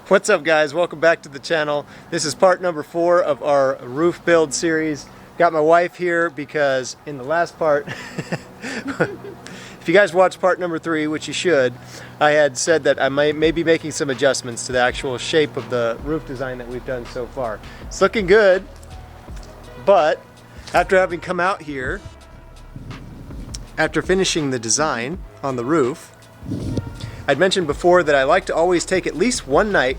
What's up guys, welcome back to the channel. This is part number 4 of our roof build series. Got my wife here because in the last part, if you guys watched part number 3, which you should, I had said that I may be making some adjustments to the actual shape of the roof design that we've done so far. It's looking good, but after having come out here, after finishing the design on the roof, I'd mentioned before that I like to always take at least one night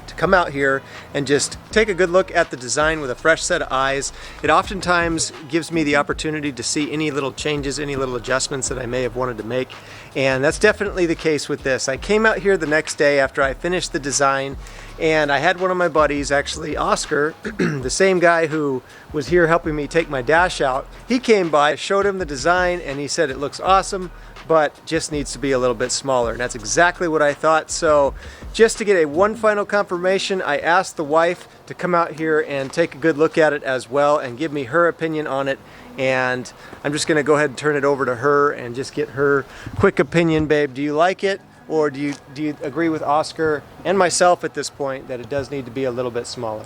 to come out here and just take a good look at the design with a fresh set of eyes. It oftentimes gives me the opportunity to see any little changes, any little adjustments that I may have wanted to make, and that's definitely the case with this. I came out here the next day after I finished the design, and I had one of my buddies, actually Oscar, the same guy who was here helping me take my dash out. He came by, I showed him the design, and he said it looks awesome, but just needs to be a little bit smaller, and that's exactly what I thought. So just to get one final confirmation, I asked the wife to come out here and take a good look at it as well and give me her opinion on it, and I'm just gonna go ahead and turn it over to her and just get her quick opinion. Babe, do you like it, or do you agree with Oscar and myself at this point that it does need to be a little bit smaller?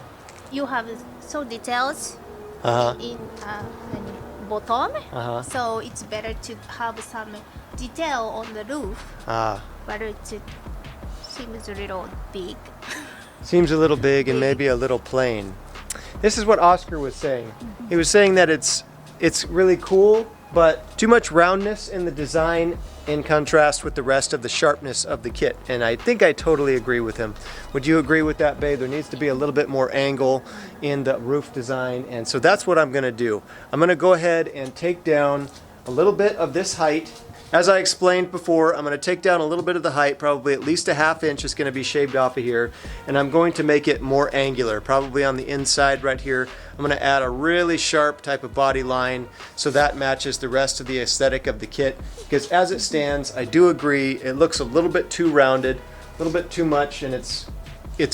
You have so details in bottom, so it's better to have some detail on the roof, but it seems a little big. Seems a little big and maybe a little plain. This is what Oscar was saying. He was saying that it's really cool, but too much roundness in the design in contrast with the rest of the sharpness of the kit, and I think I totally agree with him. Would you agree with that, babe? There needs to be a little bit more angle in the roof design, and so that's what I'm gonna do. I'm gonna go ahead and take down a little bit of this height. As I explained before, I'm going to take down a little bit of the height, probably at least a ½ inch is going to be shaved off of here, and I'm going to make it more angular, probably on the inside right here. I'm going to add a really sharp type of body line so that matches the rest of the aesthetic of the kit, because as it stands, I do agree, it looks a little bit too rounded, a little bit too much, and it's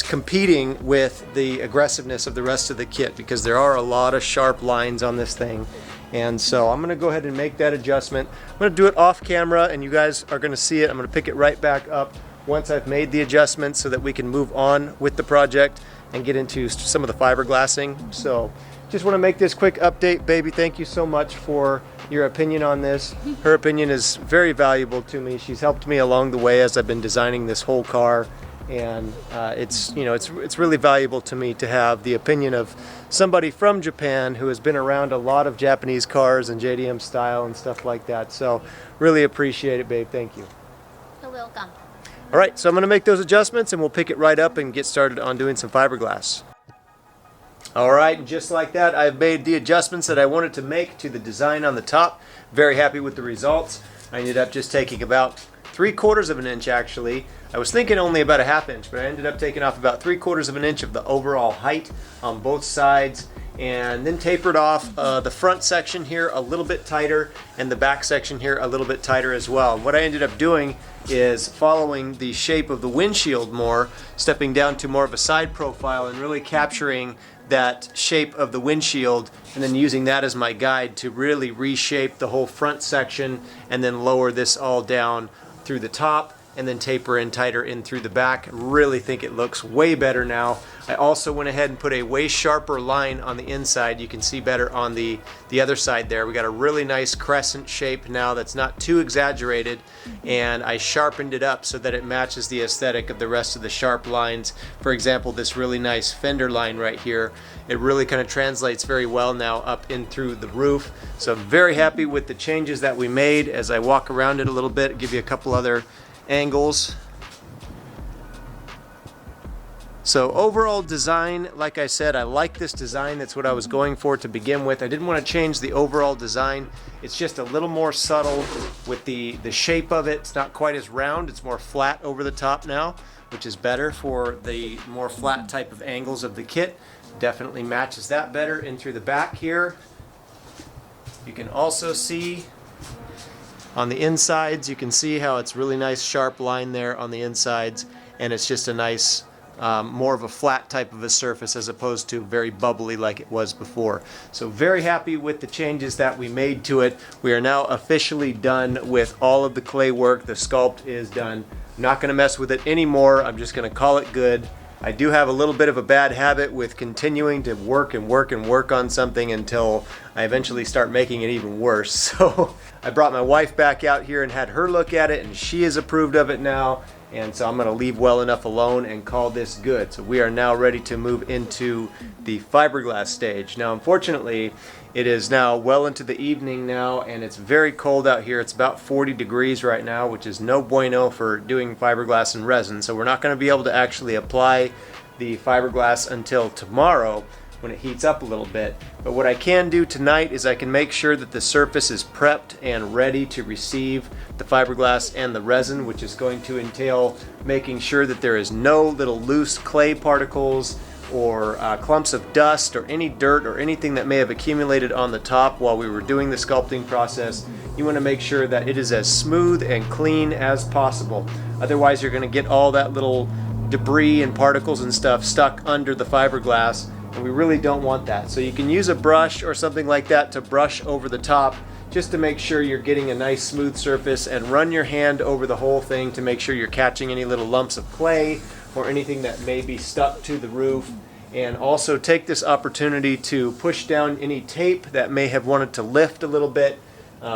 competing with the aggressiveness of the rest of the kit, because there are a lot of sharp lines on this thing. And so I'm gonna go ahead and make that adjustment. I'm gonna do it off camera and you guys are gonna see it. I'm gonna pick it right back up once I've made the adjustments so that we can move on with the project and get into some of the fiberglassing. So just wanna make this quick update. Baby, thank you so much for your opinion on this. Her opinion is very valuable to me. She's helped me along the way as I've been designing this whole car. And it's really valuable to me to have the opinion of somebody from Japan who has been around a lot of Japanese cars and JDM style and stuff like that. So really appreciate it, babe. Thank you. You're welcome. All right, so I'm going to make those adjustments and we'll pick it right up and get started on doing some fiberglass. All right, and just like that, I've made the adjustments that I wanted to make to the design on the top. Very happy with the results. I ended up just taking about 3/4 of an inch actually. I was thinking only about a ½ inch, but I ended up taking off about 3/4 of an inch of the overall height on both sides, and then tapered off the front section here a little bit tighter and the back section here a little bit tighter as well. What I ended up doing is following the shape of the windshield more, stepping down to more of a side profile and really capturing that shape of the windshield, and then using that as my guide to really reshape the whole front section and then lower this all down through the top and then taper in tighter in through the back. Really think it looks way better now. I also went ahead and put a way sharper line on the inside. You can see better on the other side there. We got a really nice crescent shape now that's not too exaggerated, and I sharpened it up so that it matches the aesthetic of the rest of the sharp lines. For example, this really nice fender line right here, it really kind of translates very well now up in through the roof. So I'm very happy with the changes that we made. As I walk around it a little bit, give you a couple other angles. So overall design, like I said, I like this design. That's what I was going for to begin with. I didn't want to change the overall design. It's just a little more subtle with the shape of it. It's not quite as round. It's more flat over the top now, which is better for the more flat type of angles of the kit. Definitely matches that better in through the back here. You can also see on the insides, you can see how it's really nice sharp line there on the insides, and it's just a nice more of a flat type of a surface as opposed to very bubbly like it was before. So very happy with the changes that we made to it. We are now officially done with all of the clay work. The sculpt is done. I'm not going to mess with it anymore. I'm just going to call it good. I do have a little bit of a bad habit with continuing to work and work and work on something until I eventually start making it even worse. So I brought my wife back out here and had her look at it, and she is approved of it now. And so I'm going to leave well enough alone and call this good. So we are now ready to move into the fiberglass stage. Now, unfortunately, it is now well into the evening now, and it's very cold out here. It's about 40 degrees right now, which is no bueno for doing fiberglass and resin. So we're not going to be able to actually apply the fiberglass until tomorrow when it heats up a little bit. But what I can do tonight is I can make sure that the surface is prepped and ready to receive the fiberglass and the resin, which is going to entail making sure that there is no little loose clay particles or clumps of dust or any dirt or anything that may have accumulated on the top while we were doing the sculpting process. You want to make sure that it is as smooth and clean as possible. Otherwise, you're going to get all that little debris and particles and stuff stuck under the fiberglass, and we really don't want that. So you can use a brush or something like that to brush over the top just to make sure you're getting a nice smooth surface, and run your hand over the whole thing to make sure you're catching any little lumps of clay or anything that may be stuck to the roof. And also take this opportunity to push down any tape that may have wanted to lift a little bit.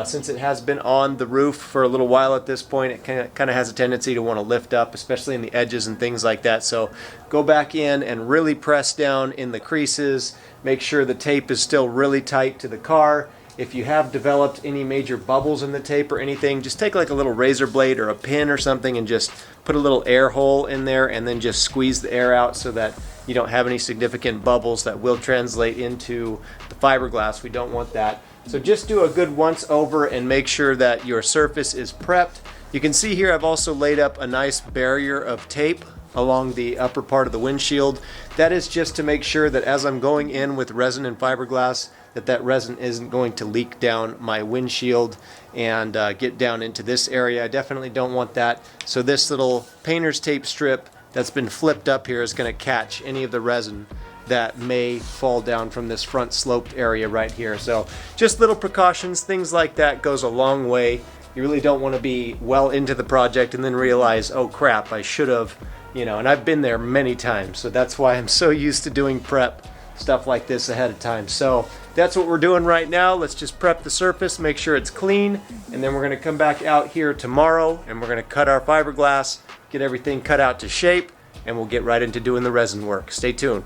Since it has been on the roof for a little while at this point, it kind of has a tendency to want to lift up, especially in the edges and things like that. So go back in and really press down in the creases. Make sure the tape is still really tight to the car. If you have developed any major bubbles in the tape or anything, just take like a little razor blade or a pin or something and just put a little air hole in there, and then just squeeze the air out so that you don't have any significant bubbles that will translate into the fiberglass. We don't want that. So just do a good once over and make sure that your surface is prepped. You can see here I've also laid up a nice barrier of tape along the upper part of the windshield. That is just to make sure that as I'm going in with resin and fiberglass, that resin isn't going to leak down my windshield and get down into this area. I definitely don't want that. So this little painter's tape strip that's been flipped up here is going to catch any of the resin that may fall down from this front sloped area right here. So just little precautions, things like that goes a long way. You really don't want to be well into the project and then realize, oh crap, I should have, and I've been there many times. So that's why I'm so used to doing prep stuff like this ahead of time. So that's what we're doing right now. Let's just prep the surface, make sure it's clean, and then we're going to come back out here tomorrow and we're going to cut our fiberglass, get everything cut out to shape, and we'll get right into doing the resin work. Stay tuned.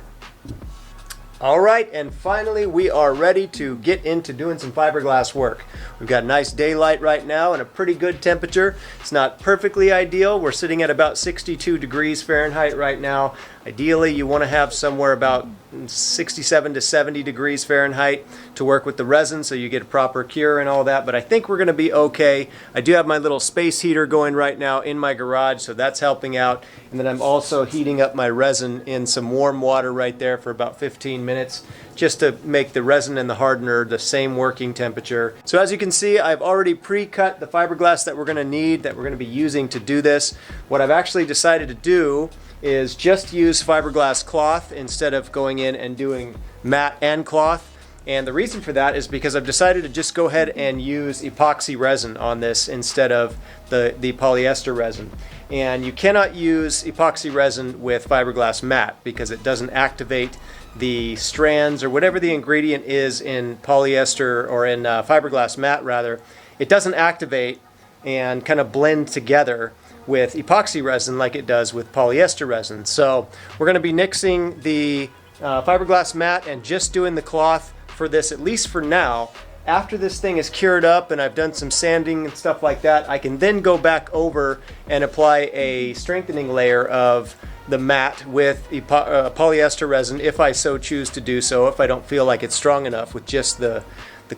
All right, and finally we are ready to get into doing some fiberglass work. We've got nice daylight right now and a pretty good temperature. It's not perfectly ideal. We're sitting at about 62 degrees Fahrenheit right now. Ideally, you want to have somewhere about 67 to 70 degrees Fahrenheit to work with the resin so you get a proper cure and all that, but I think we're going to be okay. I do have my little space heater going right now in my garage, so that's helping out. And then I'm also heating up my resin in some warm water right there for about 15 minutes just to make the resin and the hardener the same working temperature. So as you can see, I've already pre-cut the fiberglass that we're going to need, that we're going to be using to do this. What I've actually decided to do is just use fiberglass cloth instead of going in and doing matte and cloth. And the reason for that is because I've decided to just go ahead and use epoxy resin on this instead of the polyester resin. And you cannot use epoxy resin with fiberglass matte because it doesn't activate the strands or whatever the ingredient is in polyester or in fiberglass matte rather. It doesn't activate and kind of blend together with epoxy resin like it does with polyester resin. So we're going to be nixing the fiberglass matte and just doing the cloth for this, at least for now. After this thing is cured up and I've done some sanding and stuff like that, I can then go back over and apply a strengthening layer of the matte with polyester resin if I so choose to do so, if I don't feel like it's strong enough with just the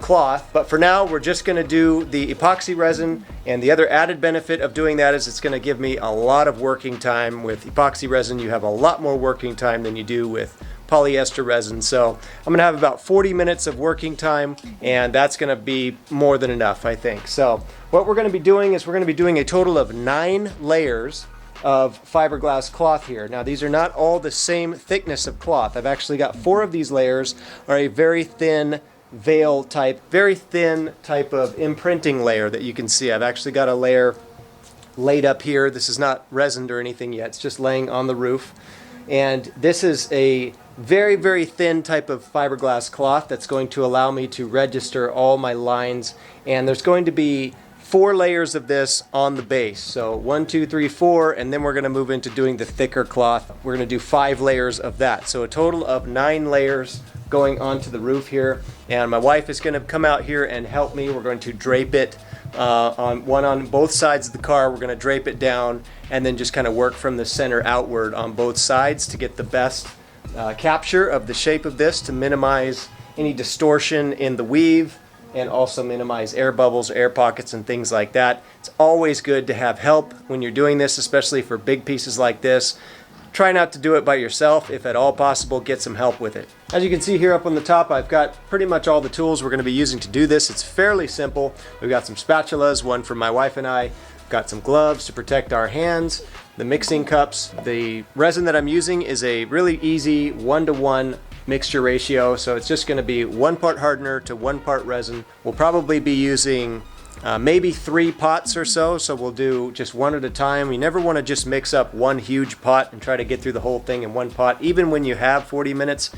cloth. But for now, we're just going to do the epoxy resin, and the other added benefit of doing that is it's going to give me a lot of working time. With epoxy resin, you have a lot more working time than you do with polyester resin. So I'm going to have about 40 minutes of working time, and that's going to be more than enough, I think. So what we're going to be doing is we're going to be doing a total of 9 layers of fiberglass cloth here. Now these are not all the same thickness of cloth. I've actually got 4 of these layers, are a very thin veil type, very thin type of imprinting layer that you can see. I've actually got a layer laid up here. This is not resined or anything yet, it's just laying on the roof. And this is a very, very thin type of fiberglass cloth that's going to allow me to register all my lines. And there's going to be 4 layers of this on the base. So 1, 2, 3, 4, and then we're going to move into doing the thicker cloth. We're going to do 5 layers of that. So a total of 9 layers going onto the roof here. And my wife is going to come out here and help me. We're going to drape it on both sides of the car. We're going to drape it down and then just kind of work from the center outward on both sides to get the best capture of the shape of this, to minimize any distortion in the weave and also minimize air bubbles, air pockets, and things like that. It's always good to have help when you're doing this, especially for big pieces like this. Try not to do it by yourself. If at all possible, get some help with it. As you can see here up on the top, I've got pretty much all the tools we're going to be using to do this. It's fairly simple. We've got some spatulas, one for my wife and I. We've got some gloves to protect our hands, the mixing cups. The resin that I'm using is a really easy 1-to-1 mixture ratio, so it's just going to be 1 part hardener to 1 part resin. We'll probably be using maybe 3 pots or so we'll do just one at a time. You never want to just mix up one huge pot and try to get through the whole thing in one pot, even when you have 40 minutes.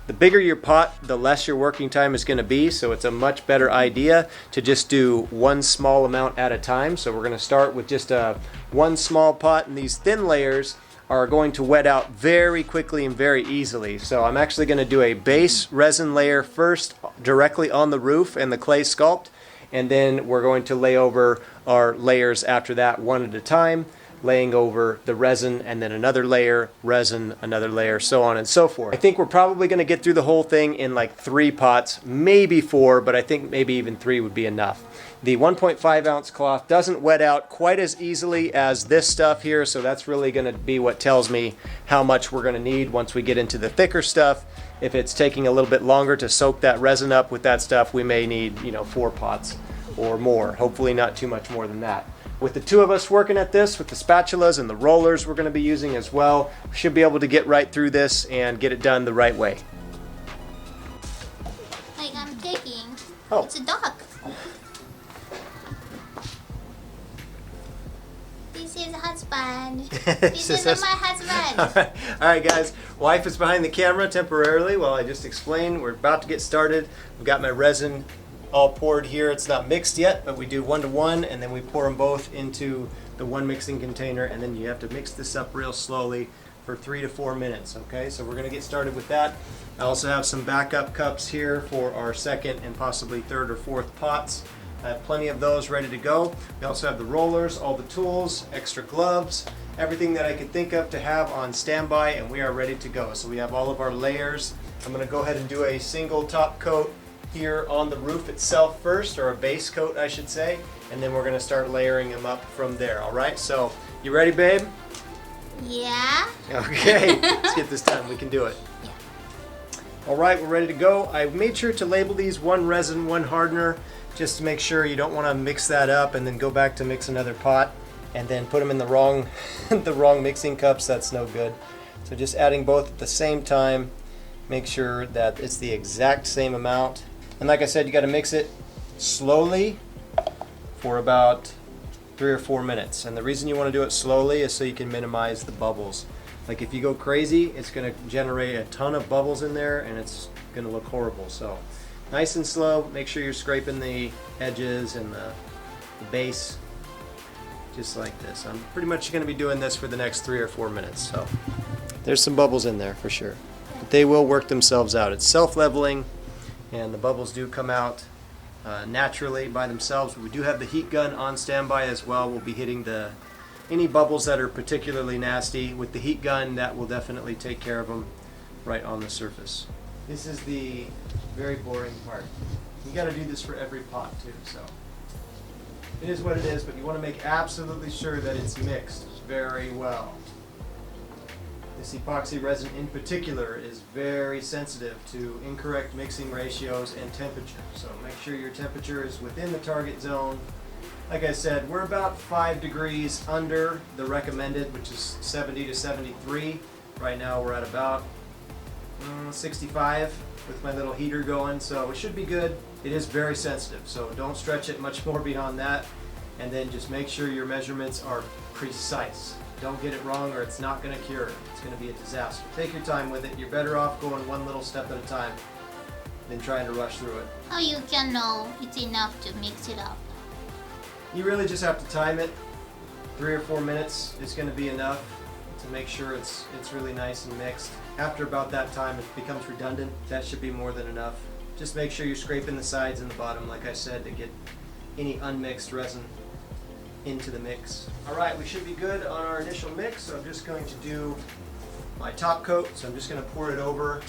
The bigger your pot, the less your working time is going to be, so it's a much better idea to just do one small amount at a time. So we're going to start with just one small pot, and these thin layers are going to wet out very quickly and very easily. So I'm actually going to do a base resin layer first directly on the roof and the clay sculpt, and then we're going to lay over our layers after that one at a time, laying over the resin and then another layer, resin, another layer, so on and so forth. I think we're probably going to get through the whole thing in like 3 pots, maybe 4, but I think maybe even 3 would be enough. The 1.5 ounce cloth doesn't wet out quite as easily as this stuff here, so that's really going to be what tells me how much we're going to need once we get into the thicker stuff. If it's taking a little bit longer to soak that resin up with that stuff, we may need, 4 pots or more. Hopefully not too much more than that. With the 2 of us working at this, with the spatulas and the rollers we're going to be using as well, we should be able to get right through this and get it done the right way. Like I'm taking. Oh. It's a dog. This is husband. This is my husband. All right, guys. Wife is behind the camera temporarily while I just explain. We're about to get started. We've got my resin all poured here. It's not mixed yet, but we do 1-to-1, and then we pour them both into the one mixing container, and then you have to mix this up real slowly for 3 to 4 minutes. Okay, so we're going to get started with that. I also have some backup cups here for our second and possibly 3rd or 4th pots. I have plenty of those ready to go. We also have the rollers, all the tools, extra gloves, everything that I could think of to have on standby, and we are ready to go. So we have all of our layers. I'm going to go ahead and do a single top coat here on the roof itself first, or a base coat I should say, and then we're going to start layering them up from there. Alright, so you ready, babe? Yeah. Okay, let's get this done. We can do it. Yeah. Alright, we're ready to go. I made sure to label these 1 resin, 1 hardener, just to make sure you don't want to mix that up and then go back to mix another pot and then put them in the wrong the wrong mixing cups. That's no good. So just adding both at the same time, make sure that it's the exact same amount. And like I said, you got to mix it slowly for about 3 or 4 minutes. And the reason you want to do it slowly is so you can minimize the bubbles. Like if you go crazy, it's going to generate a ton of bubbles in there and it's going to look horrible. So nice and slow. Make sure you're scraping the edges and the base just like this. I'm pretty much going to be doing this for the next 3 or 4 minutes. So there's some bubbles in there for sure. But they will work themselves out. It's self-leveling, and the bubbles do come out naturally by themselves. We do have the heat gun on standby as well. We'll be hitting any bubbles that are particularly nasty with the heat gun. That will definitely take care of them right on the surface. This is the very boring part. You got to do this for every pot too, so it is what it is, but you want to make absolutely sure that it's mixed very well. This epoxy resin in particular is very sensitive to incorrect mixing ratios and temperature. So make sure your temperature is within the target zone Like I said, we're about 5 degrees under the recommended, which is 70 to 73. Right now we're at about 65 with my little heater going, so it should be good. It is very sensitive, so don't stretch it much more beyond that. And then just make sure your measurements are precise. Don't get it wrong or it's not going to cure. It's going to be a disaster. Take your time with it. You're better off going one little step at a time than trying to rush through it. How you can know it's enough to mix it up? You really just have to time it. 3 or 4 minutes is going to be enough to make sure it's really nice and mixed. After about that time it becomes redundant. That should be more than enough. Just make sure you're scraping the sides and the bottom, like I said, to get any unmixed resin into the mix. Alright, we should be good on our initial mix, so I'm just going to do my top coat. So I'm just going to pour it over,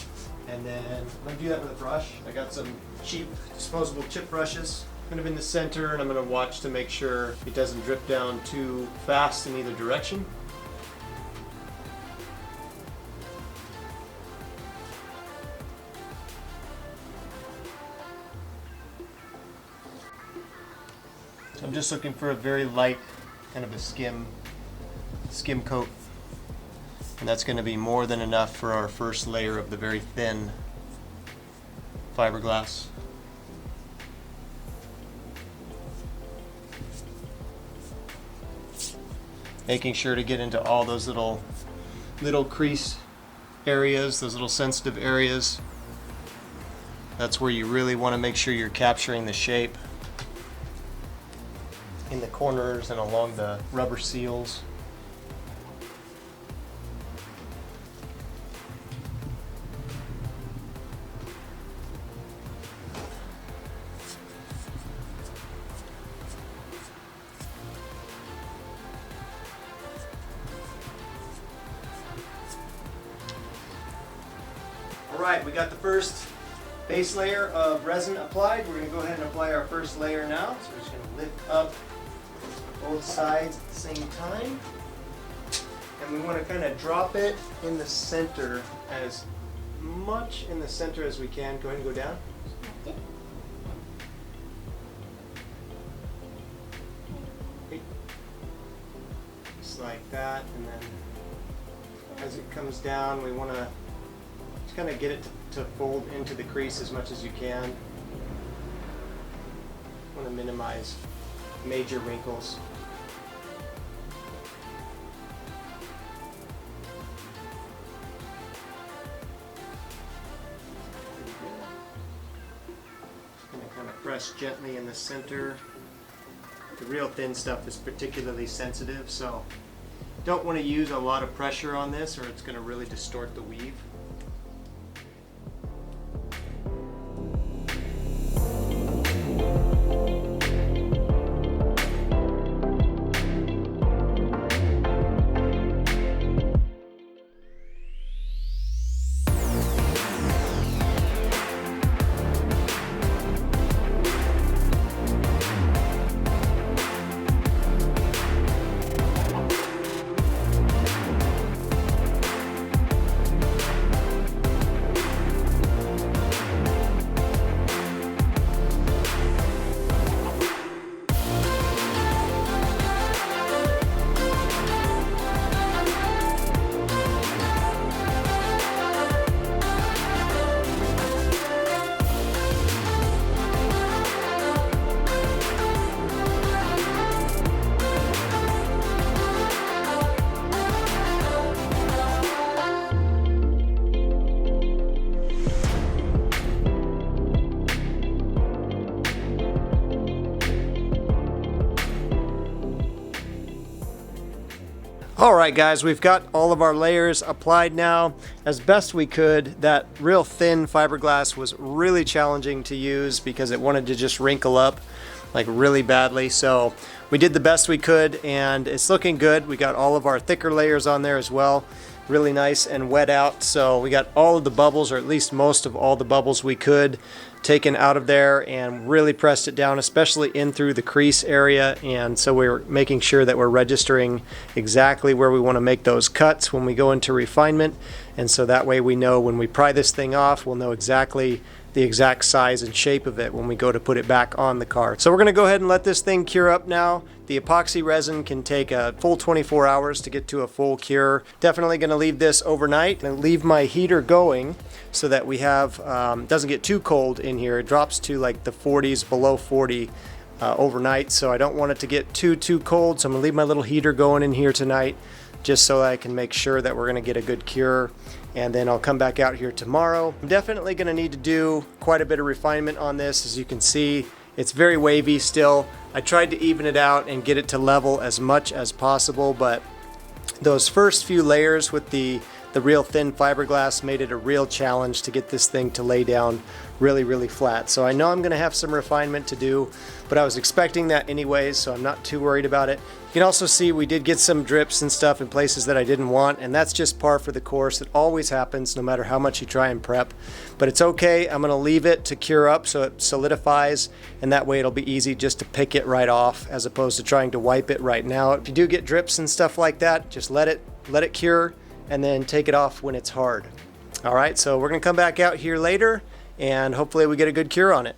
and then I'm going to do that with a brush. I got some cheap disposable chip brushes. Kind of in the center, and I'm going to watch to make sure it doesn't drip down too fast in either direction. So I'm just looking for a very light, kind of a skim coat. And that's going to be more than enough for our first layer of the very thin fiberglass. Making sure to get into all those little crease areas, those little sensitive areas. That's where you really want to make sure you're capturing the shape. In the corners and along the rubber seals. Alright, we got the first base layer of resin applied. We're going to go ahead and apply our first layer now. So we're just going to lift up both sides at the same time. And we want to kind of drop it in the center, as much in the center as we can. Go ahead and go down. Okay. Just like that, and then as it comes down, we want to just kind of get it to fold into the crease as much as you can. Want to minimize major wrinkles. Press gently in the center. The real thin stuff is particularly sensitive, so don't want to use a lot of pressure on this or it's going to really distort the weave. Alright guys, we've got all of our layers applied now as best we could. That real thin fiberglass was really challenging to use because it wanted to just wrinkle up like really badly. So we did the best we could and it's looking good. We got all of our thicker layers on there as well. Really nice and wet out. So we got all of the bubbles, or at least most of all the bubbles we could, taken out of there and really pressed it down, especially in through the crease area. And so we're making sure that we're registering exactly where we want to make those cuts when we go into refinement. And so that way we know when we pry this thing off, we'll know exactly the exact size and shape of it when we go to put it back on the car. So we're going to go ahead and let this thing cure up now. The epoxy resin can take a full 24 hours to get to a full cure. Definitely going to leave this overnight and leave my heater going so that we have, doesn't get too cold in here. It drops to like the 40s, below 40 overnight, so I don't want it to get too cold. So I'm going to leave my little heater going in here tonight just so I can make sure that we're going to get a good cure. And then I'll come back out here tomorrow. I'm definitely going to need to do quite a bit of refinement on this. As you can see, it's very wavy still. I tried to even it out and get it to level as much as possible, but those first few layers with the real thin fiberglass made it a real challenge to get this thing to lay down really flat. So I know I'm going to have some refinement to do, but I was expecting that anyways, so I'm not too worried about it. You can also see we did get some drips and stuff in places that I didn't want, and that's just par for the course. It always happens no matter how much you try and prep, but it's okay. I'm going to leave it to cure up so it solidifies, and that way it'll be easy just to pick it right off as opposed to trying to wipe it right now. If you do get drips and stuff like that, just let it cure and then take it off when it's hard. All right, so we're gonna come back out here later and hopefully we get a good cure on it.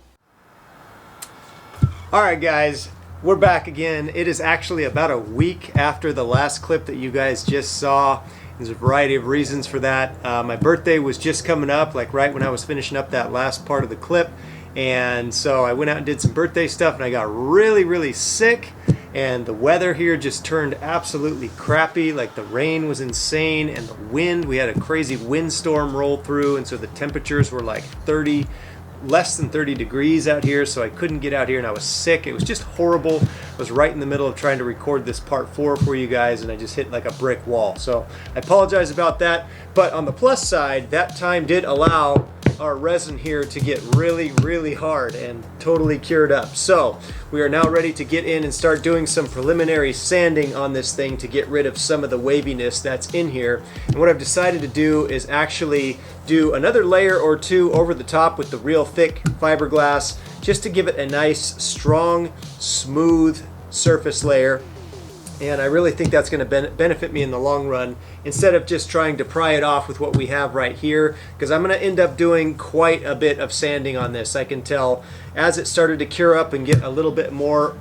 All right guys, we're back again. It is actually about a week after the last clip that you guys just saw. There's a variety of reasons for that. My birthday was just coming up, like right when I was finishing up that last part of the clip. And so I went out and did some birthday stuff and I got really sick. And the weather here just turned absolutely crappy. Like the rain was insane and the wind, we had a crazy windstorm roll through, and so the temperatures were like less than 30 degrees out here, so I couldn't get out here and I was sick. It was just horrible. I was right in the middle of trying to record this part 4 for you guys and I just hit like a brick wall. So I apologize about that, but on the plus side, that time did allow our resin here to get really hard and totally cured up. So we are now ready to get in and start doing some preliminary sanding on this thing to get rid of some of the waviness that's in here. And what I've decided to do is actually do another layer or two over the top with the real thick fiberglass just to give it a nice, strong, smooth surface layer. And I really think that's going to benefit me in the long run instead of just trying to pry it off with what we have right here, because I'm going to end up doing quite a bit of sanding on this. I can tell as it started to cure up and get a little bit more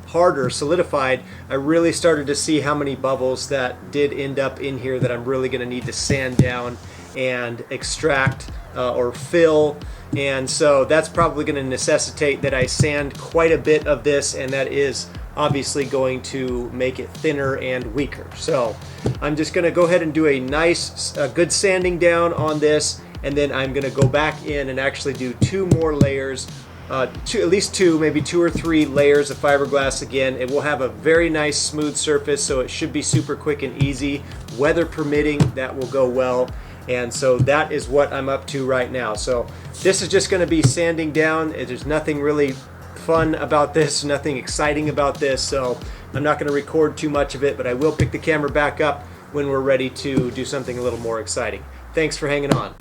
harder, solidified, I really started to see how many bubbles that did end up in here that I'm really going to need to sand down and extract or fill. And so that's probably going to necessitate that I sand quite a bit of this, and that is obviously going to make it thinner and weaker. So I'm just going to go ahead and do a nice good sanding down on this, and then I'm going to go back in and actually do 2 more layers, at least 2, maybe 2 or 3 layers of fiberglass again. It will have a very nice smooth surface, so it should be super quick and easy. Weather permitting, that will go well. And so that is what I'm up to right now. So this is just going to be sanding down. There's nothing really fun about this, nothing exciting about this, so I'm not going to record too much of it, but I will pick the camera back up when we're ready to do something a little more exciting. Thanks for hanging on.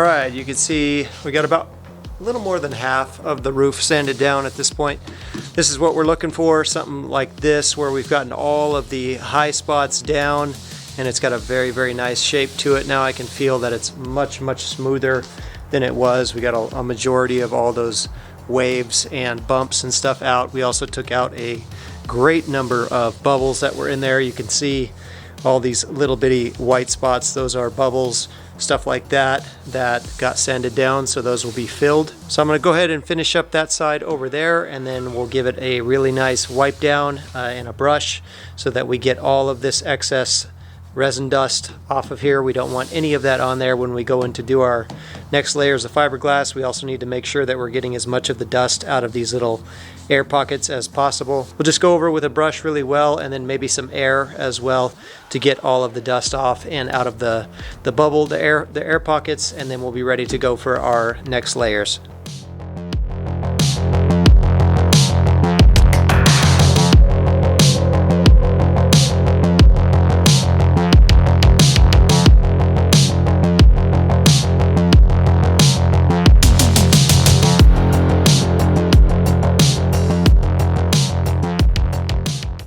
All right, you can see we got about a little more than half of the roof sanded down at this point. This is what we're looking for, something like this, where we've gotten all of the high spots down and it's got a very, very nice shape to it. Now I can feel that it's much, much smoother than it was. We got a majority of all those waves and bumps and stuff out. We also took out a great number of bubbles that were in there. You can see all these little bitty white spots. Those are bubbles, stuff like that, that got sanded down, so those will be filled. So I'm going to go ahead and finish up that side over there, and then we'll give it a really nice wipe down in a brush so that we get all of this excess resin dust off of here. We don't want any of that on there when we go in to do our next layers of fiberglass. We also need to make sure that we're getting as much of the dust out of these little air pockets as possible. We'll just go over with a brush really well, and then maybe some air as well to get all of the dust off and out of the bubble, the air pockets, and then we'll be ready to go for our next layers.